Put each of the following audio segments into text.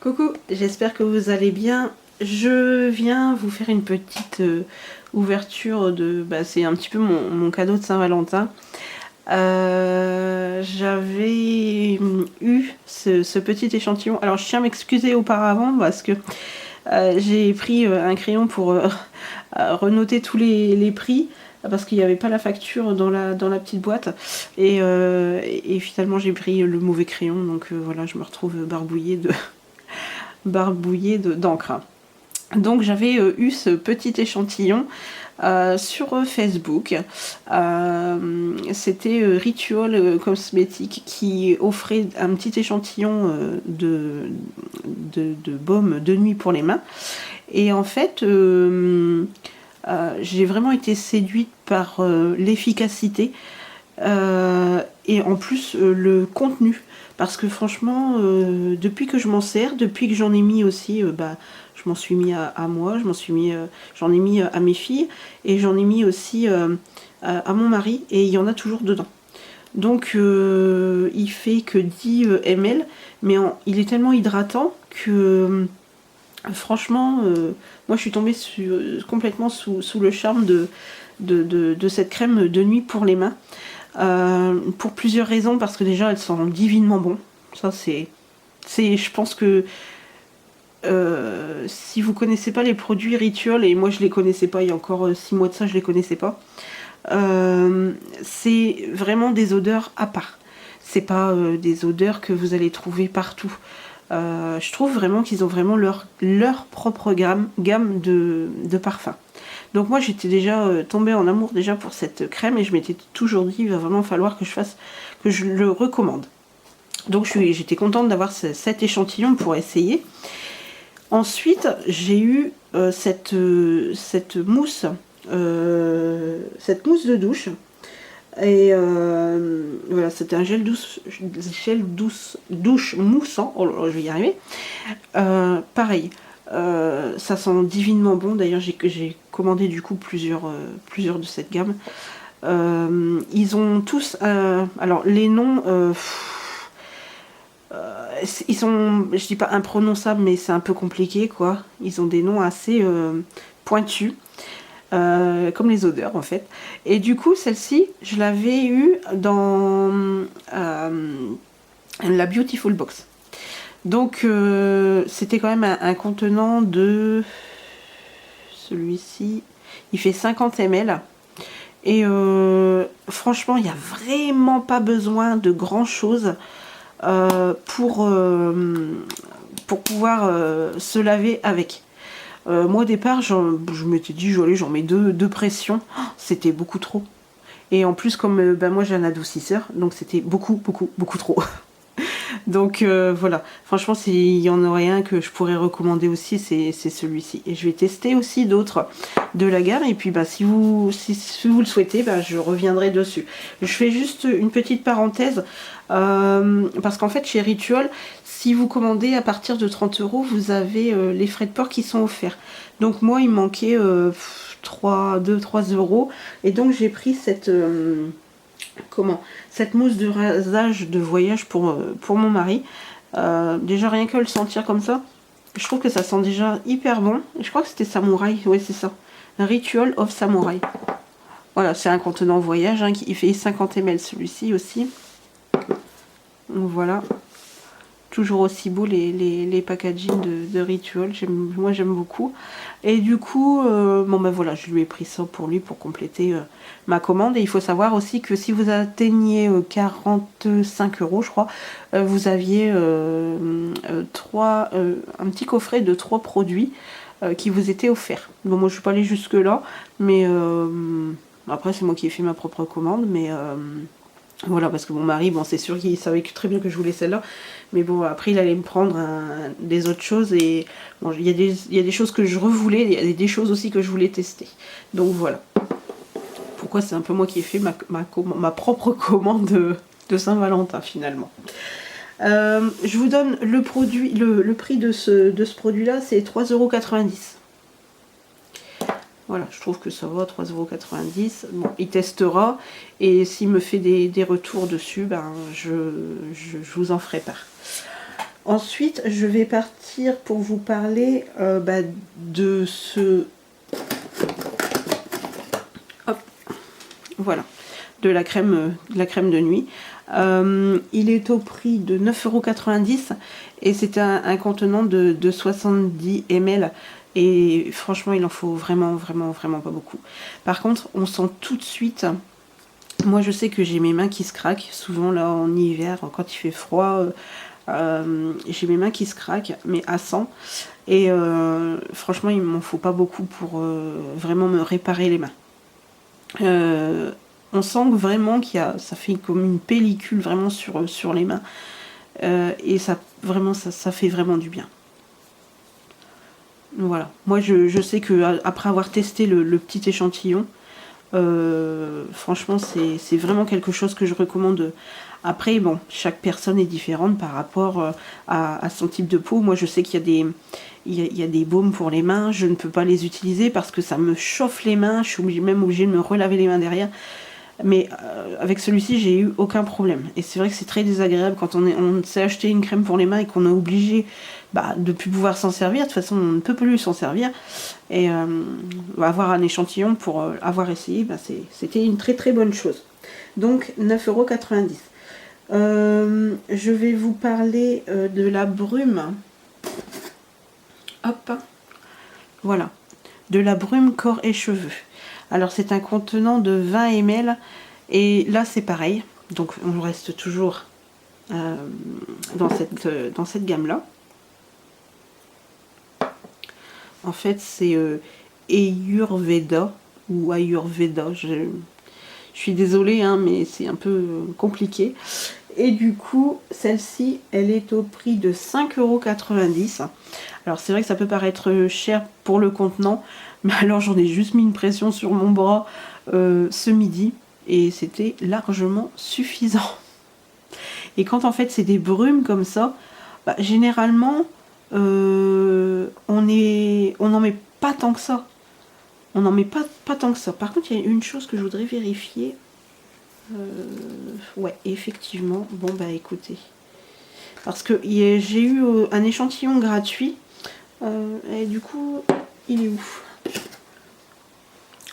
Coucou, j'espère que vous allez bien. Je viens vous faire une petite ouverture de... c'est un petit peu mon cadeau de Saint-Valentin. J'avais eu ce petit échantillon. Alors je tiens à m'excuser auparavant parce que j'ai pris un crayon pour renoter tous les prix. Parce qu'il n'y avait pas la facture dans la petite boîte. Et finalement j'ai pris le mauvais crayon. Donc voilà, je me retrouve barbouillée d'encre. Donc j'avais eu ce petit échantillon sur Facebook. C'était Ritual Cosmétiques qui offrait un petit échantillon de baume de nuit pour les mains. Et en fait, j'ai vraiment été séduite par l'efficacité et en plus le contenu. Parce que franchement, depuis que je m'en sers, depuis que j'en ai mis aussi, je m'en suis mis à moi, j'en ai mis à mes filles, et j'en ai mis aussi à mon mari, et il y en a toujours dedans. Donc il fait que 10 ml, mais il est tellement hydratant que franchement, moi je suis tombée complètement sous le charme de cette crème de nuit pour les mains. Pour plusieurs raisons, parce que déjà elles sont divinement bon. Ça je pense que si vous connaissez pas les produits Ritual, et moi je les connaissais pas il y a encore 6 mois de ça, je les connaissais pas, c'est vraiment des odeurs à part. C'est pas des odeurs que vous allez trouver partout. Je trouve vraiment qu'ils ont vraiment leur propre gamme de parfums. Donc moi j'étais déjà tombée en amour déjà pour cette crème, et je m'étais toujours dit il va vraiment falloir que je le recommande. Donc j'étais contente d'avoir cet échantillon pour essayer. Ensuite j'ai eu cette mousse de douche. Et voilà, c'était un gel douche moussant. Oh là là, je vais y arriver. Pareil. Ça sent divinement bon. D'ailleurs j'ai commandé du coup plusieurs de cette gamme. Ils ont tous alors les noms ils sont, je dis pas imprononçables, mais c'est un peu compliqué quoi. Ils ont des noms assez pointus, comme les odeurs en fait. Et du coup celle-ci je l'avais eu dans la Beautiful Box. Donc c'était quand même un contenant de celui-ci, il fait 50 ml, et franchement il n'y a vraiment pas besoin de grand chose pour pouvoir se laver avec. Moi au départ je m'étais dit j'en mets deux pressions, c'était beaucoup trop, et en plus comme moi j'ai un adoucisseur, donc c'était beaucoup trop. Donc voilà, franchement s'il y en aurait un que je pourrais recommander aussi, c'est celui-ci. Et je vais tester aussi d'autres de la gamme, et puis si vous le souhaitez, je reviendrai dessus. Je fais juste une petite parenthèse, parce qu'en fait chez Ritual, si vous commandez à partir de 30 €, vous avez les frais de port qui sont offerts. Donc moi il manquait 3 €, et donc j'ai pris cette mousse de rasage de voyage pour mon mari. Déjà rien que le sentir comme ça, je trouve que ça sent déjà hyper bon. Je crois que c'était Samouraï, ouais c'est ça, un Ritual of Samouraï. Voilà, c'est un contenant voyage, hein, qui fait 50 ml celui-ci aussi. Donc voilà, toujours aussi beau les packaging de Ritual, moi j'aime beaucoup. Et du coup voilà, je lui ai pris ça pour lui, pour compléter ma commande. Et il faut savoir aussi que si vous atteignez 45 € je crois, vous aviez un petit coffret de 3 produits qui vous étaient offerts. Bon, moi je suis pas allée jusque là, mais après c'est moi qui ai fait ma propre commande, mais voilà, parce que mon mari, c'est sûr qu'il savait très bien que je voulais celle-là, mais bon, après il allait me prendre des autres choses, et bon, il y a des choses que je revoulais, il y a des choses aussi que je voulais tester. Donc voilà. Pourquoi c'est un peu moi qui ai fait ma propre commande de Saint-Valentin finalement. Je vous donne le prix de ce produit-là, c'est 3,90 €. Voilà, je trouve que ça va, 3,90 €. Bon, il testera, et s'il me fait des retours dessus, je vous en ferai part. Ensuite, je vais partir pour vous parler de ce... Hop, voilà, de la crème de nuit. Il est au prix de 9,90 € et c'est un contenant de 70 ml. Et franchement, il en faut vraiment, vraiment, vraiment pas beaucoup. Par contre, on sent tout de suite... Moi, je sais que j'ai mes mains qui se craquent. Souvent, là, en hiver, quand il fait froid... j'ai mes mains qui se craquent, mais à 100. Et franchement, il m'en faut pas beaucoup pour vraiment me réparer les mains. On sent que vraiment ça fait comme une pellicule vraiment sur les mains. Et ça fait vraiment du bien. Voilà. Moi, je sais que après avoir testé le petit échantillon, franchement, c'est vraiment quelque chose que je recommande. Après, bon, chaque personne est différente par rapport à son type de peau. Moi, je sais qu'il y a des baumes pour les mains. Je ne peux pas les utiliser parce que ça me chauffe les mains. Je suis même obligée de me relaver les mains derrière. Mais avec celui-ci, j'ai eu aucun problème. Et c'est vrai que c'est très désagréable quand on s'est acheté une crème pour les mains et qu'on est obligé de ne plus pouvoir s'en servir. De toute façon, on ne peut plus s'en servir. Et avoir un échantillon pour avoir essayé, c'était une très très bonne chose. Donc 9,90 €. Je vais vous parler de la brume. Hop. Voilà. De la brume corps et cheveux. Alors c'est un contenant de 20 ml et là c'est pareil, donc on reste toujours dans cette gamme là. En fait c'est Ayurveda ou Ayurveda, je suis désolée mais c'est un peu compliqué. Et du coup celle-ci elle est au prix de 5,90 €. Alors c'est vrai que ça peut paraître cher pour le contenant, mais alors j'en ai juste mis une pression sur mon bras ce midi et c'était largement suffisant. Et quand en fait c'est des brumes comme ça, généralement on n'en met pas tant que ça. On n'en met pas tant que ça. Par contre il y a une chose que je voudrais vérifier. Ouais, effectivement. Bon écoutez. Parce que j'ai eu un échantillon gratuit. Et du coup, il est où?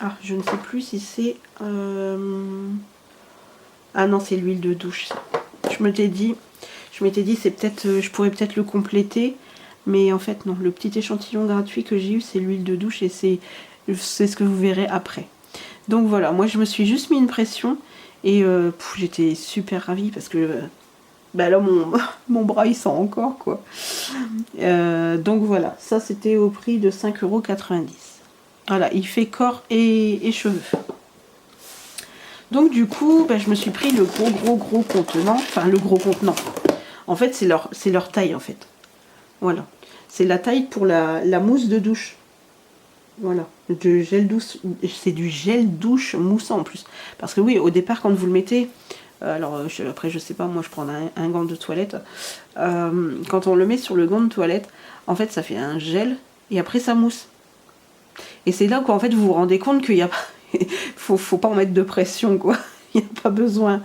Ah, je ne sais plus si c'est... Ah non, c'est l'huile de douche. Je m'étais dit, c'est peut-être, je pourrais peut-être le compléter. Mais en fait, non. Le petit échantillon gratuit que j'ai eu, c'est l'huile de douche. Et c'est ce que vous verrez après. Donc voilà, moi je me suis juste mis une pression. Et j'étais super ravie parce que... là mon bras il sent encore quoi. Donc voilà, ça c'était au prix de 5,90 €. Voilà, il fait corps et cheveux. Donc du coup je me suis pris le gros contenant. Enfin le gros contenant. En fait c'est leur taille en fait. Voilà. C'est la taille pour la mousse de douche. Voilà. Du gel douche. C'est du gel douche moussant en plus. Parce que oui, au départ quand vous le mettez... Alors après je sais pas, moi je prends un gant de toilette. Quand on le met sur le gant de toilette, en fait ça fait un gel et après ça mousse. Et c'est là qu'en fait vous vous rendez compte qu'il y a pas, faut pas en mettre de pression quoi. Il n'y a pas besoin.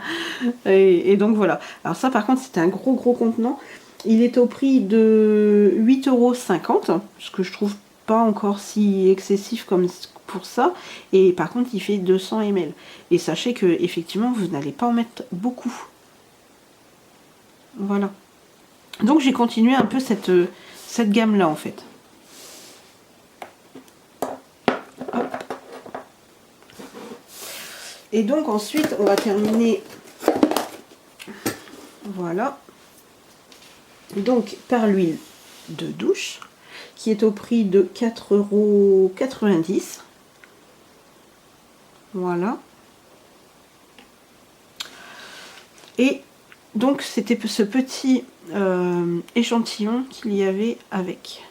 Et donc voilà. Alors ça par contre c'est un gros contenant. Il est au prix de 8,50 €, ce que je trouve pas encore si excessif comme pour ça. Et par contre il fait 200 ml. Et sachez que effectivement vous n'allez pas en mettre beaucoup. Voilà. Donc j'ai continué un peu cette gamme là en fait. Hop. Et donc ensuite on va terminer, voilà, donc par l'huile de douche qui est au prix de 4,90 €. Voilà. Et donc c'était ce petit échantillon qu'il y avait avec.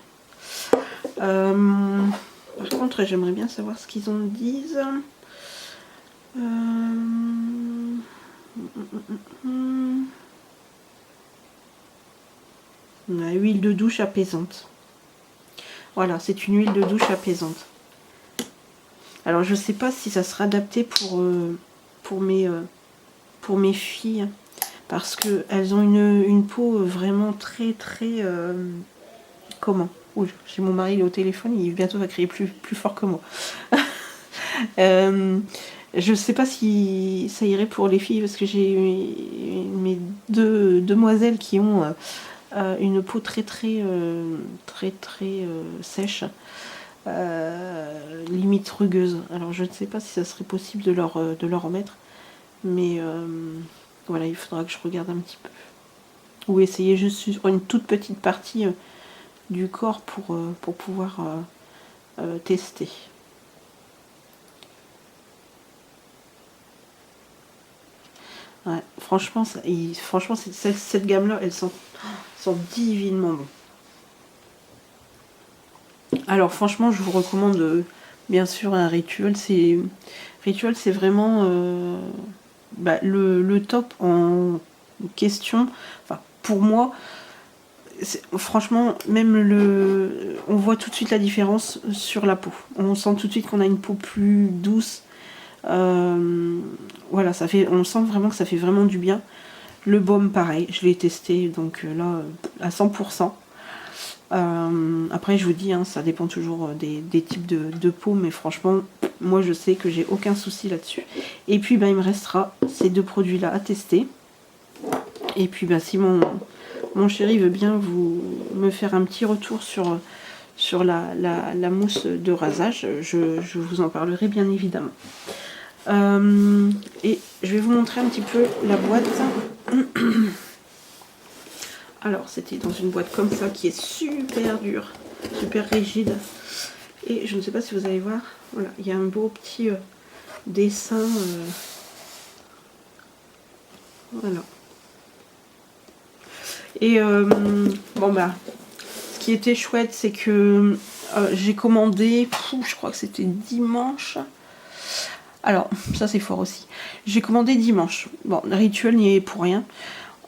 Par contre j'aimerais bien savoir ce qu'ils en disent. La huile de douche apaisante. Voilà, c'est une huile de douche apaisante. Alors je sais pas si ça sera adapté pour mes filles. parce que elles ont une peau vraiment très très comment? Ouh, j'ai mon mari, il est au téléphone, il bientôt va crier plus fort que moi. Je sais pas si ça irait pour les filles, parce que j'ai mes deux demoiselles qui ont une peau très très sèche, limite rugueuse. Alors je ne sais pas si ça serait possible de leur en mettre, mais voilà, il faudra que je regarde un petit peu. Ou essayer juste sur une toute petite partie du corps pour pouvoir tester. Ouais, franchement, franchement cette gamme-là, elles sont divinement bon. Alors franchement, je vous recommande bien sûr un Rituel. C'est vraiment le top en question. Enfin, pour moi, franchement, même on voit tout de suite la différence sur la peau. On sent tout de suite qu'on a une peau plus douce. Voilà, on sent vraiment que ça fait vraiment du bien. Le baume, pareil, je l'ai testé, donc là, à 100%. Après, je vous dis, hein, ça dépend toujours des types de peau, mais franchement, moi, je sais que j'ai aucun souci là-dessus. Et puis, il me restera ces deux produits-là à tester. Et puis, si mon chéri veut bien me faire un petit retour sur la mousse de rasage, je vous en parlerai bien évidemment. Et je vais vous montrer un petit peu la boîte. Alors, c'était dans une boîte comme ça qui est super dure, super rigide. Et je ne sais pas si vous allez voir, voilà, il y a un beau petit dessin. Voilà. Et bon ce qui était chouette, c'est que j'ai commandé, je crois que c'était dimanche. Alors, ça c'est fort aussi. J'ai commandé dimanche. Bon, Rituel n'y est pour rien.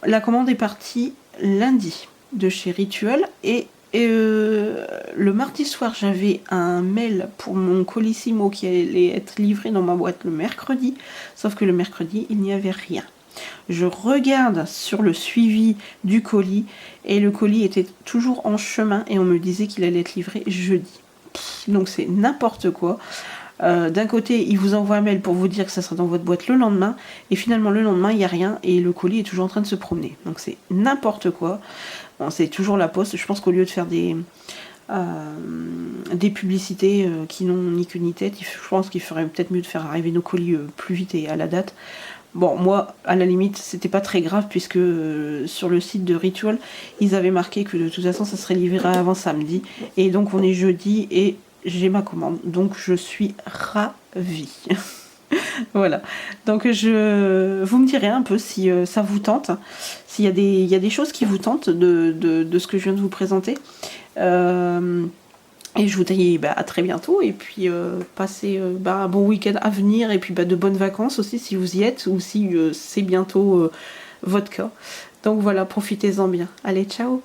La commande est partie lundi de chez Rituel. Et le mardi soir, j'avais un mail pour mon Colissimo qui allait être livré dans ma boîte le mercredi. Sauf que le mercredi, il n'y avait rien. Je regarde sur le suivi du colis et le colis était toujours en chemin et on me disait qu'il allait être livré jeudi. Donc c'est n'importe quoi. D'un côté, il vous envoie un mail pour vous dire que ça sera dans votre boîte le lendemain, et finalement le lendemain il n'y a rien et le colis est toujours en train de se promener. Donc c'est n'importe quoi. Bon, c'est toujours la poste. Je pense qu'au lieu de faire des publicités qui n'ont ni queue ni tête, je pense qu'il ferait peut-être mieux de faire arriver nos colis plus vite et à la date. Bon, moi, à la limite, c'était pas très grave puisque sur le site de Rituel, ils avaient marqué que de toute façon, ça serait livré avant samedi. Et donc, on est jeudi et j'ai ma commande. Donc, je suis ravie. Voilà. Donc, vous me direz un peu si ça vous tente. S'il y a des choses qui vous tentent de ce que je viens de vous présenter. Et je vous dis à très bientôt et puis passez un bon week-end à venir et puis de bonnes vacances aussi si vous y êtes ou si c'est bientôt votre cas. Donc voilà, profitez-en bien. Allez, ciao!